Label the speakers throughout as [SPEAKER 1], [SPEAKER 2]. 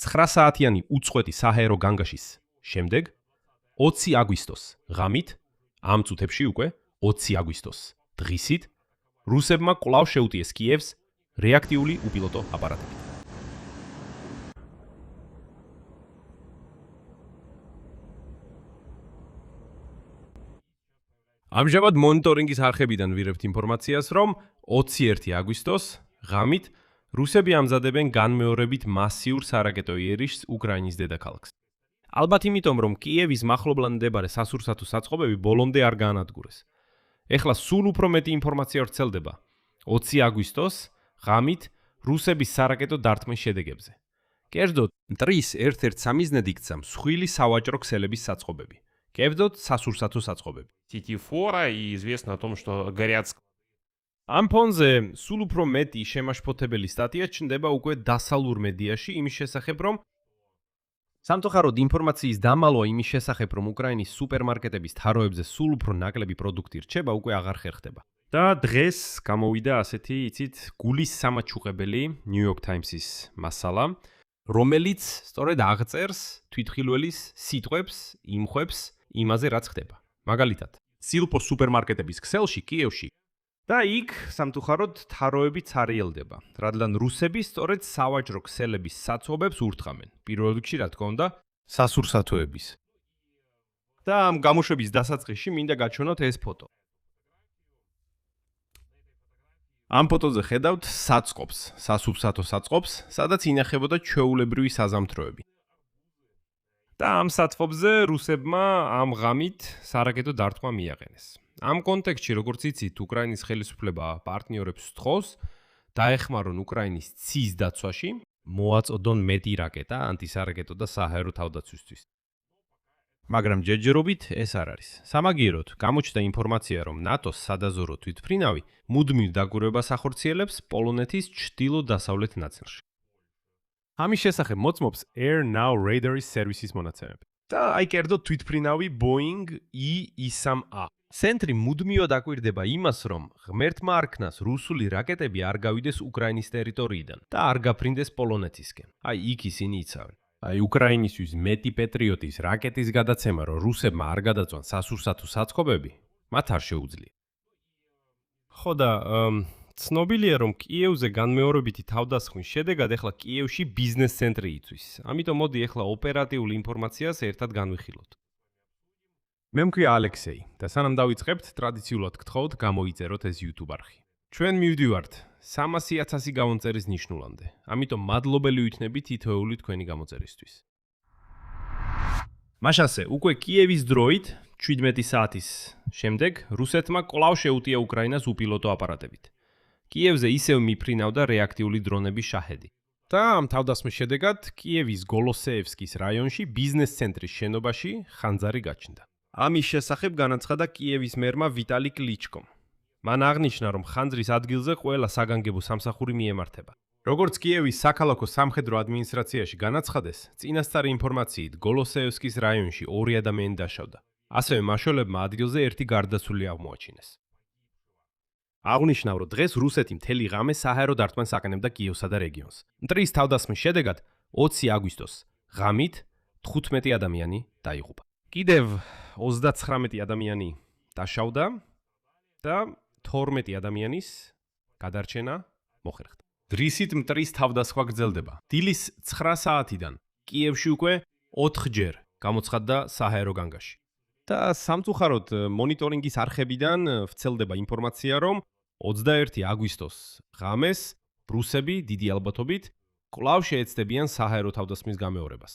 [SPEAKER 1] 9 საათიანი უწყვეტი საჰაერო განგაშის შემდეგ 20 აგვისტოს ღამით, ამ წუთებში უკვე 20 აგვისტოს დღისით, რუსებმა კვლავ შეუტიეს კიევს რეაქტიული უპილოტო აპარატები. ამჟამად მონიტორინგის არხებიდან ვიღებთ ინფორმაციას, რომ 21 აგვისტოს ღამით რუსები ამზადებენ განმეორებით მასიურ სარაკეტო იერიშს უკრაინის დედაქალაქს. ალბათ იმიტომ, რომ კიევის მახლობლად მდებარე სასურსათო საწყობები ბოლომდე არ გაანადგურეს. ეხლა სულ უფრო მეტი ინფორმაცია ვრცელდება 20 აგვისტოს ღამით რუსების სარაკეტო დარტყმის შედეგებზე. კერძოდ, მტრის ერთ-ერთ სამიზნედ იქცა მსხვილი სავაჭრო ქსელების საწყობები. კერძოდ, სასურსათო საწყობები.
[SPEAKER 2] Сети фора и известно о том, что горят.
[SPEAKER 1] ამ ფონზე სულ უფრო მეტი შემაშფოთებელი სტატია ჩნდება უკვე დასავლურ მედიაში იმის შესახებ, რომ სამწუხაროდ ინფორმაციის დამალვა იმის შესახებ, რომ უკრაინის სუპერმარკეტების თაროებზე სულ უფრო ნაკლები პროდუქტი რჩება, უკვე აღარ ხერხდება. და დღეს გამოვიდა ასეთი, იცით, გულის სამაჩუყებელი New York Times-ის მასალა, რომელიც სწორედ აღწერს თვითმხილველის სიტყვებს, იმხვებს იმაზე, რაც ხდება. მაგალითად, სილპო სუპერმარკეტების ქსელში კიევში და იქ სამწუხაროდ თაროები ცარიელდება, რადგან რუსები სწორედ სავაჭრო ქსელების საწყობებს ურთყამენ. პირველ რიგში, რა თქმა უნდა, სასურსათოების. და ამ გამოშვების დასაწყისში მინდა გაჩვენოთ ეს ფოტო. ამ ფოტოზე ხედავთ საწყობს, სასურსათო საწყობს, სადაც ინახებოდა ჩვეულებრივი საზამთროები. და ამ საწყობზე რუსებმა ამ ღამით სარაკეტო დარტყმა მიაყენეს. ამ კონტექსტში, როგორც იცით, უკრაინის ხელისუფლება პარტნიორებს სთხოვს დაეხმარონ უკრაინის ცის დაცვაში, მოაწოდონ მეტი რაკეტა ანტისარაკეტო და საჰაერო თავდაცვისთვის. მაგრამ ჯერჯერობით ეს არ არის. სამაგიეროდ გამოჩნდა ინფორმაცია, რომ ნატოს სადაზორო თვითმფრინავი მუდმივ დაკვირვებას ახორციელებს პოლონეთის ჩრდილო-დასავლეთ ნაწილში. ამის შესახებ მოწმობს Air Now Radar სერვისის მონაცემები. და აი კერძოდ თვითმფრინავი Boeing E-3A. ცენტრი მუდმივად აკვირდება იმას, რომ ღმერთმა არქნას რუსული რაკეტები არ გავიდეს უკრაინის ტერიტორიიდან და არ გაფრინდეს პოლონეთისკენ. აი იქ ისინი იცავენ. აი უკრაინისთვის მეტი პეტრიოტის რაკეტის გადაცემა, რომ რუსებმა არ გადაწვან სასურსათო საწყობები, მათ არ შეუძლია. ხო და ცნობილია, რომ კიევზე განმეორებითი თავდასხმის შედეგად ეხლა კიევში ბიზნეს ცენტრი იწვის. ამიტომ მოდი ეხლა ოპერატიულ ინფორმაციას ერთად განვიხილოთ. მე მქვია ალექსეი და სანამ დავიწყებთ, ტრადიციულად გთხოვთ გამოიწეროთ ეს YouTube არხი. ჩვენ მივდივართ 300,000 გამომწერის ნიშნულამდე. ამიტომ მადლობელი ვიქნები თითოეული თქვენი გამოწერისთვის. მაშასე, უკვე კიევის დროით 17 საათის შემდეგ რუსეთმა კვლავ შეუტია უკრაინას უპილოტო აპარატებით. კიევზე ისევ მიფრინავდა რეაქტიული დრონების შაჰედი. და ამ თავდასხმის შედეგად კიევის გოლოსეევსკის რაიონში ბიზნეს ცენტრის შენობაში ხანძარი გაჩნდა. ამის შესახებ განაცხადა კიევის მერმა ვიტალი კლიჩკომ. მან აღნიშნა, რომ ხანძრის ადგილზე ყველა საგანგებო სამსახური მიემართება. როგორც კიევის საქალაქო სამხედრო ადმინისტრაციაში განაცხადეს, წინასწარი ინფორმაციით გოლოსეევსკის რაიონში 2 ადამიანი დაშავდა. ასევე მაშველებმა ადგილზე ერთი გარდაცვლილი აღმოაჩინეს. აღნიშნა, რომ დღეს რუსეთი მთელი ღამე საჰაერო დარტყმას აყენებდა კიევსა და რეგიონს. მტრის თავდასხმის შედეგად 20 აგვისტოს ღამით 15 ადამიანი დაიღუპა. კიდევ 39 ადამიანი დაშავდა და 12 ადამიანის გადარჩენა მოხერხდა. დრისით მტრის თავდასხმა გრძელდება. დილის 9 საათიდან კიევში უკვე 4ჯერ გამოცხადდა საჰაერო განგაში. და სამწუხაროდ მონიტორინგის არხებიდან ვრცელდება ინფორმაცია, რომ 21 აგვისტოს ღამეს რუსები დიდი ალბათობით კვლავ შეეცდებიან საჰაერო თავდასხმის გამეორებას.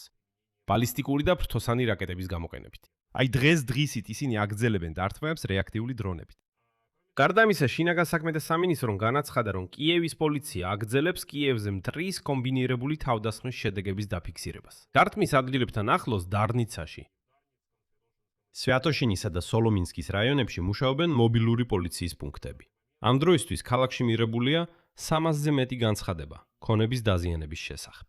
[SPEAKER 1] ბალისტიკური და ფრთოსანი რაკეტების გამოყენებით. აი დღისით ისინი აგრძელებენ დარტყმებს რეაქტიული დრონებით. გარდა ამისა, შინაგან საქმეთა სამინისტრომ განაცხადა, რომ კიევის პოლიცია აგრძელებს კიევზე მტრის კომბინირებული თავდასხმის შედეგების დაფიქსირებას. დარტყმის ადგილებთან ახლოს დარნიცაში, სვიატოშინისა და სოლომინსკის რაიონებში მუშაობენ მობილური პოლიციის პუნქტები. ამ დროისთვის ქალაქში მიღებულია 300-ზე მეტი განცხადება ქონების დაზიანების შესახებ.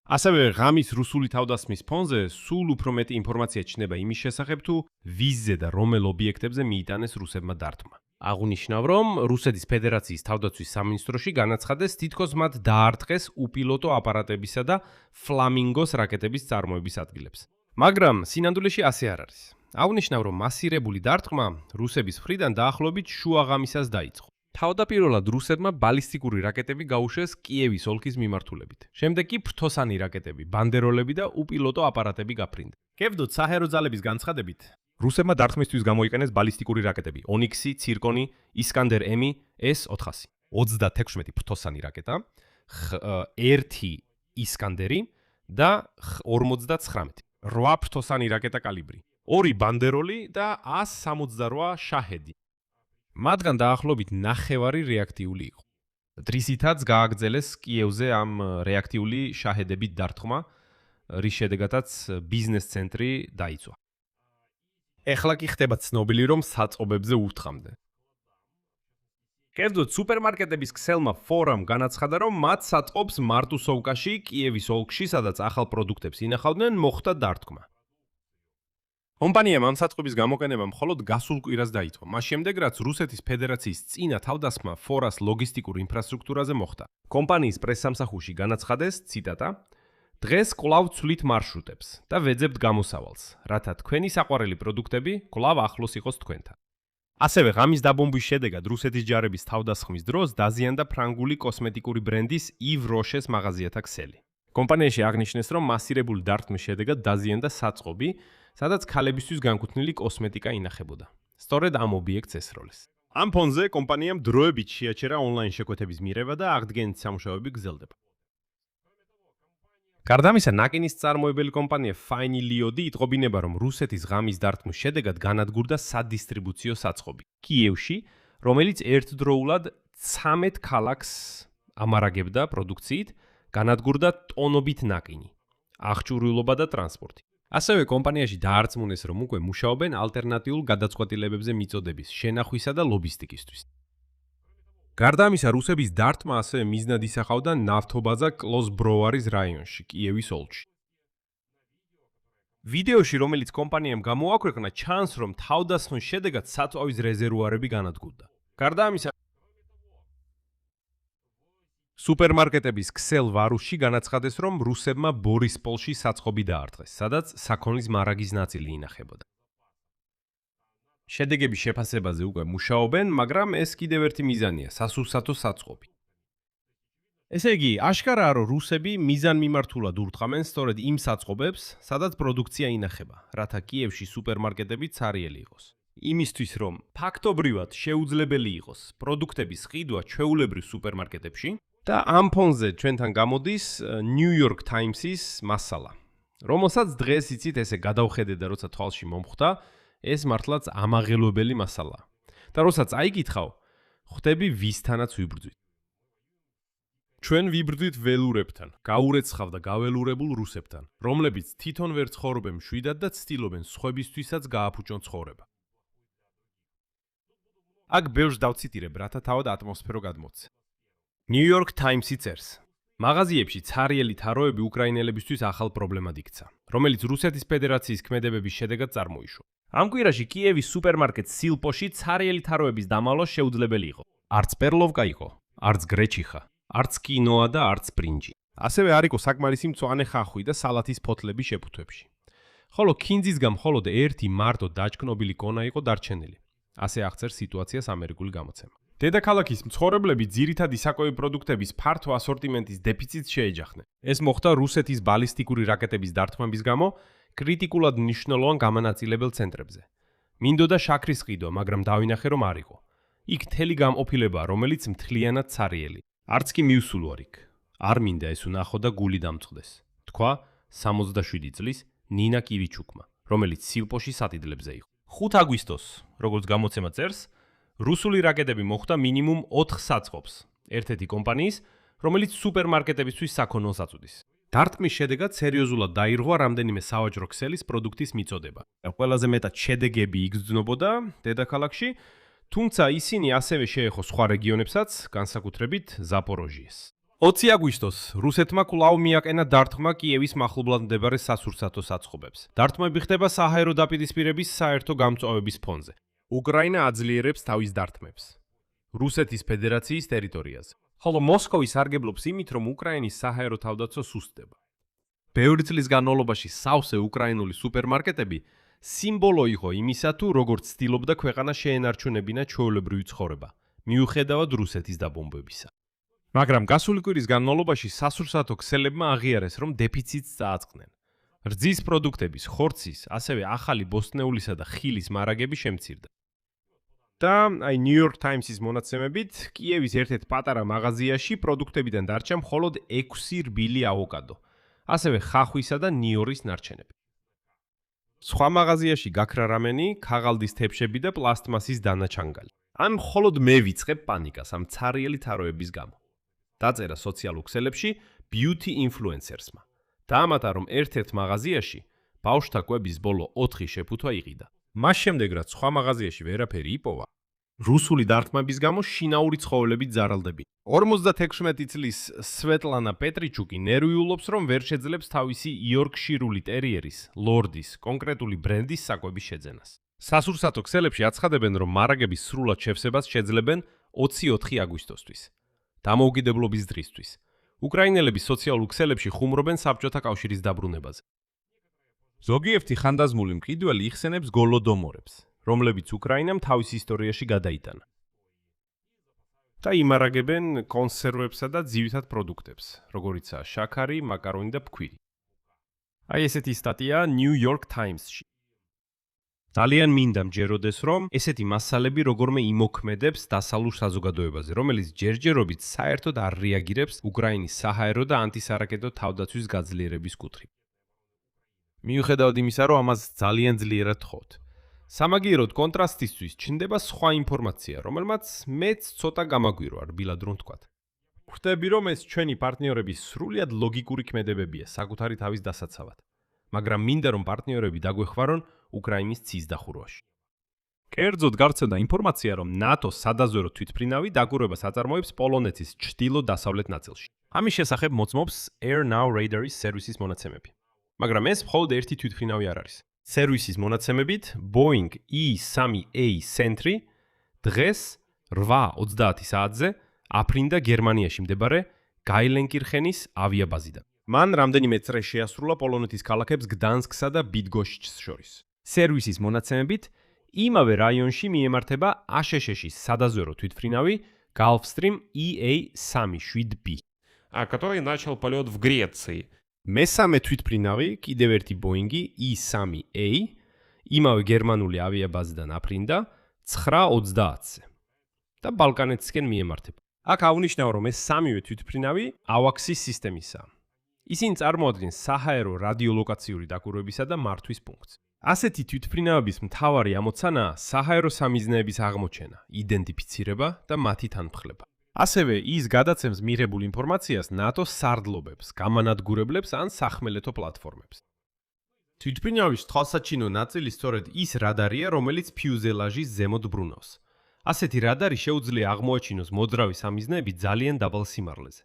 [SPEAKER 1] ასევე ღამის რუსული თავდასხმის ფონზე სულ უფრო მეტი ინფორმაცია ჩნდება იმის შესახებ, თუ ვიზზე და რომელ ობიექტებზე მიიტანეს რუსებმა დარტყმა. აღნიშნავ, რომ რუსეთის ფედერაციის თავდაცვის სამინისტროში განაცხადეს, თითქოს მათ დაარტყეს უპილოტო აპარატებისა და ფლამინგოს რაკეტების წარმოების ადგილებს. მაგრამ სინამდვილეში ასე არ არის. აღნიშნავ, რომ მასირებული დარტყმა რუსების მხრიდან დაახლოებით შუაღამისას დაიწყო. თავდაპირველად რუსებმა ბალისტიკური რაკეტები გაუშვეს კიევის ოლქის მიმართულებით. შემდეგ კი ფრთოსანი რაკეტები, ბანდეროლები და უპილოტო აპარატები გაფრინდა. კევდოთ საჰაერო ძალების განცხადებით, რუსებმა დარტყმისთვის გამოიყენეს ბალისტიკური რაკეტები: ონიქსი, ცირკონი, ისკანდერ M-ი, S-400. 36 ფრთოსანი რაკეტა, 1 ისკანდერი და 59. 8 ფრთოსანი რაკეტა კალიბრი, 2 ბანდეროლი და 168 შაჰედი. მათგან დაახლოებით ნახევარი რეაქტიული იყო. დრისითაც გააგრძელეს კიევზე ამ რეაქტიული შაჰედებით დარტყმა, რის შედეგადაც ბიზნეს ცენტრი დაიწვა. ეხლა კი ხდება ცნობილი, რომ საწყობებზე უთხრამდნენ. კერძოდ სუპერმარკეტების ქსელმა ფორამ განაცხადა, რომ მათ საწყობს მარტუსოვკაში, კიევის ოლქში, სადაც ახალ პროდუქტებს ინახავდნენ, მოხდა დარტყმა. კომპანიამ ამ საწყობის გამოყენება მხოლოდ გასულ კვირას დაიწყო, მას შემდეგ რაც რუსეთის ფედერაციის წინა თავდასხმა ფორას ლოგისტიკურ ინფრასტრუქტურაზე მოხდა. კომპანიის პრესსამსახურში განაცხადეს, ციტატა: დღეს კვლავ ვცვლით მარშრუტებს და ვეძებთ გამოსავალს, რათა თქვენი საყვარელი პროდუქტები კვლავ ახლოს იყოს თქვენთან. ასევე ღამის დაბომბვის შედეგად რუსეთის ჯარების თავდასხმის დროს დაზიანდა ფრანგული კოსმეტიკური ბრენდის Yves Rocher-ის მაღაზიათა ქსელი. კომპანიაში აღნიშნეს, რომ მასირებული დარტყმის შედეგად დაზიანდა საწყობი, სადაც ქალებისთვის განკუთვნილი კოსმეტიკა ინახებოდა. სწორედ ამ ობიექტს ესროლეს. ამ ფონზე კომპანიამ დროებით შეაჩერა ონლაინ შეკვეთების მიღება და აღდგენითი სამუშაოები გრძელდება. გარდა ამისა, ნაკინის წარმოებელი კომპანია Fine Liodi იტყობინება, რომ რუსეთის ღამის დარტყმის შედეგად განადგურდა სადისტრიბუციო საწყობი კიევში, რომელიც ერთდროულად 13 ქალაქს ამარაგებდა პროდუქციით, განადგურდა ტონობით ნაკინი, აღჭურვილობა და ტრანსპორტი. ასევე კომპანიაში დაარწმუნეს, რომ უკვე მუშაობენ ალტერნატიულ გადაწყვეტილებებზე მიწოდების შენახვისა და ლობისტიკისთვის. გარდა ამისა, რუსების დარტყმა ასევე მიზნად ისახავდა ნავთობაზა კლოზ-ბროვარის რაიონში, კიევის ოლქში. ვიდეოში, რომელიც კომპანიამ გამოაქვეყნა, ჩანს, რომ თავდასხმის შედეგად საწვავის რეზერვუარები განადგურდა. გარდა ამისა, სუპერმარკეტების ქსელ ვარუსში განაცხადეს, რომ რუსებმა ბორისპოლში საწყობი დაარტყეს, სადაც საქონლის მარაგის ნაწილი ინახებოდა. შედეგების შეფასებაზე უკვე მუშაობენ, მაგრამ ეს კიდევ ერთი მიზანია, სასურსათო საწყობი. ესე იგი, აშკარაა, რომ რუსები მიზანმიმართულად ურტყამენ სწორედ იმ საწყობებს, სადაც პროდუქცია ინახება, რათა კიევში სუპერმარკეტები ცარიელი იყოს. იმისთვის, რომ ფაქტობრივად შეუძლებელი იყოს პროდუქტების ყიდვა ჩვეულებრივ სუპერმარკეტებში და ამ ფონზე ჩვენთან გამოდის New York Times-ის მასალა, რომელსაც დღეს იცით ესე გადავხედეთ და როცა თვალში მომხვდა, ეს მართლაც ამაღელვებელი მასალაა. და როდესაც აიგითხავ, ხვდები ვისთანაც ვიბრძვით. ჩვენ ვიბრძვით ველურებთან, გაურეცხავ და გაველურებულ რუსებთან, რომლებიც თვითონ ვერ ცხოვრობენ მშვიდად და ცდილობენ სხვებისთვისაც გააფუჭონ ცხოვრება. აქ ბევრს დავციტირებ, რათა თავად ატმოსფერო გადმოწე. New York Times-ი წერს: მაღაზიებში ცარიელი თაროები უკრაინელებისთვის ახალ პრობლემად იქცა, რომელიც რუსეთის ფედერაციის ქმედებების შედეგად წარმოიშვა. ამ კვირაში კიევის სუპერმარკეტ სილპოში ცარიელი თაროების დამალვა შეუძლებელი იყო. არც პერლოვკა იყო, არც გრეჩიხა, არც კინოა და არც ბრინჯი. ასევე არ იყო საკმარისი მწვანე ხახვი და სალათის ფოთლები შეფუთვებში. ხოლო ქინძისგან მხოლოდ ერთი მარტო დაჭკნობილი კონა იყო დარჩენილი. ასე აღწერს სიტუაციას ამერიკული გამოცემა. დედაქალაქის მცხოვრებლები ძირითადი საკვები პროდუქტების ფართო ასორტიმენტის დეფიციტს შეეჯახნენ. ეს მოხდა რუსეთის ბალისტიკური რაკეტების დარტყმების გამო კრიტიკულად მნიშვნელოვან გამანაწილებელ ცენტრებზე. მინდოდა შაქრის ყიდვა, მაგრამ დავინახე, რომ არ იყო. იქ თელი გამყოფილება, რომელიც მთლიანად ცარიელი. არც კი მივსულ ვარ იქ. არ მინდა ეს უნახო და გული დამწყდეს. თქვა 67 წლის ნინა კივიჩუკმა, რომელიც სილპოში სატიდლებზე იყო. 5 აგვისტოს, როგორც გამოცემა წერს, რუსული რაკეტები მოხვდა მინიმუმ 4 საწყობს, ერთ-ერთი კომპანიის, რომელიც სუპერმარკეტებისთვის საქონელს აწვდის. დარტყმის შედეგად სერიოზულად დაირღვა რამდენიმე სავაჭრო ქსელის პროდუქტის მიწოდება. ყველაზე მეტად შედეგები იგრძნობოდა დედაქალაქში, თუმცა ისინი ასევე შეეხო სხვა რეგიონებსაც, განსაკუთრებით ზაპოროჟიეს. 20 აგვისტოს რუსეთმა კვლავ მიაყენა დარტყმა კიევის მახლობლად მდებარე სასურსათო საწყობებს. დარტყმები ხდება საჰაერო დაპირისპირების საერთო გამწვავების ფონზე. უკრაინა აძლიერებს თავის დარტყმებს რუსეთის ფედერაციის ტერიტორიაზე. ხოლო მოსკოვი სარგებლობს იმით, რომ უკრაინის საჰაერო თავდაცვა სუსტდება. ბევრი წლის განმავლობაში სავსე უკრაინული სუპერმარკეტები სიმბოლო იყო იმისა, თუ როგორც ცდილობდა ქვეყანა შეენარჩუნებინა ჩვეულებრივი ცხოვრება, მიუხედავად რუსეთის დაბომბვებისა. მაგრამ გასული კვირის განმავლობაში სასურსათო ქსელებმა აღიარეს, რომ დეფიციტს წააწყდნენ. რძის პროდუქტების, ხორცის, ასევე ახალი ბოსტნეულისა და ხილის მარაგები შემცირდა. და New York Times-ის მონაცემებით, კიევის ერთ-ერთ პატარა მაღაზიაში პროდუქტებიდან დარჩა მხოლოდ 6 რბილი ავოკადო, ასევე ხახვისა და ნიორის ნარჩენები. სხვა მაღაზიაში გაქრა რამენი, ქაღალდის თეფშები და პლასტმასის დანაჩანგალი. ან მხოლოდ მე ვიწყებ პანიკას ამ ცარიელი თაროების გამო. დაწერა სოციალურ ქსელებში beauty influencersმა. დაამატა, რომ ერთ-ერთ მაღაზიაში ბავშვთა კვების ბოლო 4 შეფუთვა იყიდა. მას შემდეგ, რაც სხვა მაღაზიაში ვერაფერი იპოვა, რუსული დარტყმების გამო შინაური ცხოველებით ზარალდებიან. 56 წლის სვეტლანა პეტრიჩუკი ნერვიულობს, რომ ვერ შეძლებს თავისი იორკშირული ტერიერის, ლორდის, კონკრეტული ბრენდის საკვების შეძენას. სასურსათო ქსელებში აცხადებენ, რომ მარაგების სრულად შევსებას შეძლებენ 24 აგვისტოსთვის, დამოუკიდებლობის დღისთვის. უკრაინელები სოციალურ ქსელებში ხუმრობენ საბჭოთა კავშირის დაბრუნებაზე. ზოგიერთი ხანდაზმული მყიდველი იხსენებს გოლოდომორებს, რომლებიც უკრაინამ თავის ისტორიაში გადაიტანა. და იმარაგებენ კონსერვებსა და ძივითად პროდუქტებს, როგორიცაა შაქარი, მაკარონი და ფქვილი. აი ესეთი სტატია New York Times-ში. ძალიან მინდა მჯეროდეს, რომ ესეთი მასალები როგორმე იმოქმედებს დასავლურ საზოგადოებაზე, რომელიც ჯერჯერობით საერთოდ არ რეაგირებს უკრაინის საჰაერო და ანტისარაკეტო თავდაცვის გაძლიერების კუთხით. მიუხედავად იმისა, რომ ამას ძალიან ძლიერად თხოვთ. სამაგიეროდ კონტრასტისთვის ჩნდება სხვა ინფორმაცია, რომელმაც მეც ცოტა გამაგვირვა, რბილად რომ თქვათ. ხვდები, რომ ეს ჩვენი პარტნიორების სრულიად ლოგიკური ქმედებებია საკუთარი თავის დასაცავად, მაგრამ მინდა რომ პარტნიორები დაგვეხმარონ უკრაინის ცის დახურვაში. კერძოდ გავრცელდა ინფორმაცია, რომ ნატოს სადაზვერო თვითმფრინავი დაკვირვებას აწარმოებს პოლონეთის ჩრდილო-დასავლეთ ნაწილში. ამის შესახებ მოწმობს Air Now Radar-ის სერვისის მონაცემები. მაგრამ ეს მხოლოდ ერთი თვითმფრინავი არ არის. სერვისის მონაცემებით, Boeing E-3A Sentry დღეს 8:30 საათზე აფრინდა გერმანიაში მდებარე გაილენკირხენის ავიაბაზიდან. მან რამდენიმე წრე შეასრულა პოლონეთის ქალაქებს გდანსკსა და ბიდგოშჩს შორის. სერვისის მონაცემებით, იმავე რაიონში მიემართება აშშ-ის სადაზვერო თვითმფრინავი Gulfstream EA-37B,
[SPEAKER 2] который начал полет в Греции.
[SPEAKER 1] მესამე თვითმფრინავი, კიდევ ერთი Boeing-ი E-3A, იმავე გერმანული ავიაბაზიდან აფრინდა 9:30-ზე და ბალკანეთისკენ მიემართება. აქ აღნიშნავ, რომ ეს სამივე თვითმფრინავი AWACS-ის სისტემისაა. ისინი წარმოადგენს საჰაერო რადიოლოკაციური დაკვირვებისა და მართვის პუნქტს. ასეთი თვითმფრინავების მთავარი ამოცანაა საჰაერო სამიზნეების აღმოჩენა, იდენტიფიცირება და მათი თანმხლება. ასევე ის გადაცემს მიღებულ ინფორმაციას ნატოს სარდლობებს, გამანადგურებლებს ან სახმელეთო პლატფორმებს. თვითმფრინავის თვალსაჩინო ნაწილი სწორედ ის რადარია, რომელიც ფიუზელაჟის ზემოთ ბრუნავს. ასეთი რადარი შეუძლია აღმოაჩინოს მოძრავი სამიზნეები ძალიან დაბალ სიმაღლეზე.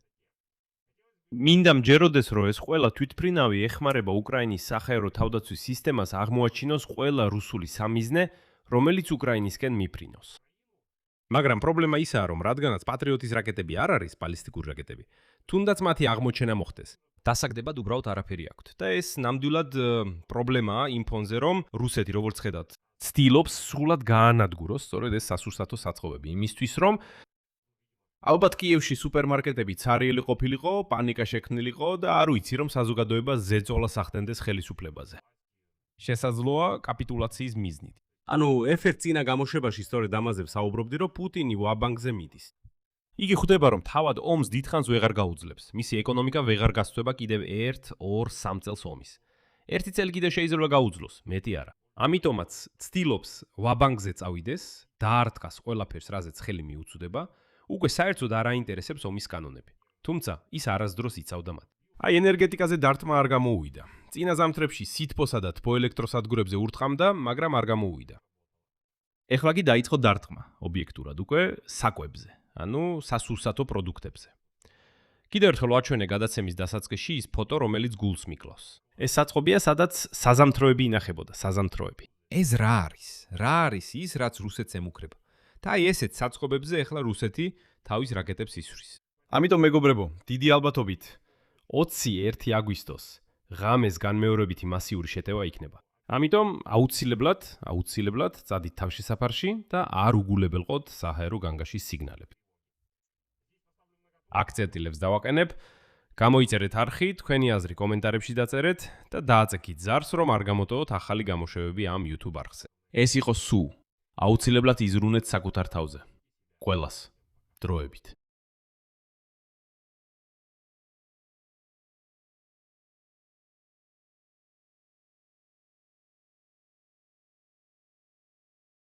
[SPEAKER 1] მინდა მჯეროდეს, რომ ეს ყველა თვითმფრინავი ეხმარება უკრაინის საჰაერო თავდაცვის სისტემას აღმოაჩინოს ყველა რუსული სამიზნე, რომელიც უკრაინისკენ მიფრინავს. მაგრამ პრობლემა ისაა, რომ რადგანაც პატრიოტის რაკეტები არ არის ბალისტიკური რაკეტები, თუნდაც მათი აღმოჩენა მოხდეს, დასაგდებად უბრალოდ არაფერი აქვთ. და ეს ნამდვილად პრობლემაა იმ ფონზე, რომ რუსეთი, როგორც ხედავთ, ცდილობს სრულად გაანადგუროს სწორედ ეს სასურსათო საწყობები, იმისთვის, რომ ალბათ კიევში სუპერმარკეტები ცარიელი ყოფილიყო, პანიკა შექმნილიყო და არ ვიცი, რომ საზოგადოება ზეწოლას ახდენდეს ხელისუფლებაზე. შესაძლოა კაპიტულაციის მიზნით. ანუ ერთ წინა გამოშვებაში სწორედ ამაზე ვსაუბრობდი, რომ პუტინი ვაბანკზე მიდის. იგი ხვდება, რომ თავად ომს დიდხანს ვეღარ გაუძლებს. მისი ეკონომიკა ვეღარ გასწვება კიდევ 1-2-3 წელს ომის. ერთი წელი კიდევ შეიძლება გაუძლოს, მეტი არა. ამიტომაც ცდილობს ვაბანკზე წავიდეს, დაარტყას ყველაფერს, რაზეც ხელი მიუწვდება, უკვე საერთოდ არ აინტერესებს ომის კანონები. თუმცა ის არასდროს იცავდა მათ. აი ენერგეტიკაზე დარტყმა არ გამოუვიდა. წინა ზამთრებში სითბოსა და თბოელექტროსადგურებზე ურტყამდა, მაგრამ არ გამოუვიდა. ეხლა კი დაიწყო დარტყმა, ობიექტურად უკვე საკვებზე, ანუ სასურსათო პროდუქტებზე. კიდევ ერთხელ ვაჩვენე გადაცემის დასაწყისში ის ფოტო, რომელიც გულს მიკლავს. ეს საწყობია, სადაც საზამთროები ინახებოდა, საზამთროები. ეს რა არის? რა არის ის, რაც რუსეთს ემუქრება? და აი ესეთ საწყობებზე ახლა რუსეთი თავის რაკეტებს ისვრის.
[SPEAKER 3] ამიტომ მეგობრებო, დიდი ალბათობით 21 აგვისტოს ღამეს განმეორებითი მასიური შეტევა იქნება. ამიტომ აუცილებლად წადით თავშესაფარში და არ უგულებელყოთ საჰაერო განგაშის სიგნალები. აქცენტილებს დავაყენებ, გამოიწერეთ არხი, თქვენი აზრი კომენტარებში დაწერეთ და დააწექით ზარს, რომ არ გამოტოვოთ ახალი გამოშვებები ამ YouTube არხზე. ეს იყო სუ. აუცილებლად იზრუნეთ საკუთარ თავზე. ყველას დროებით.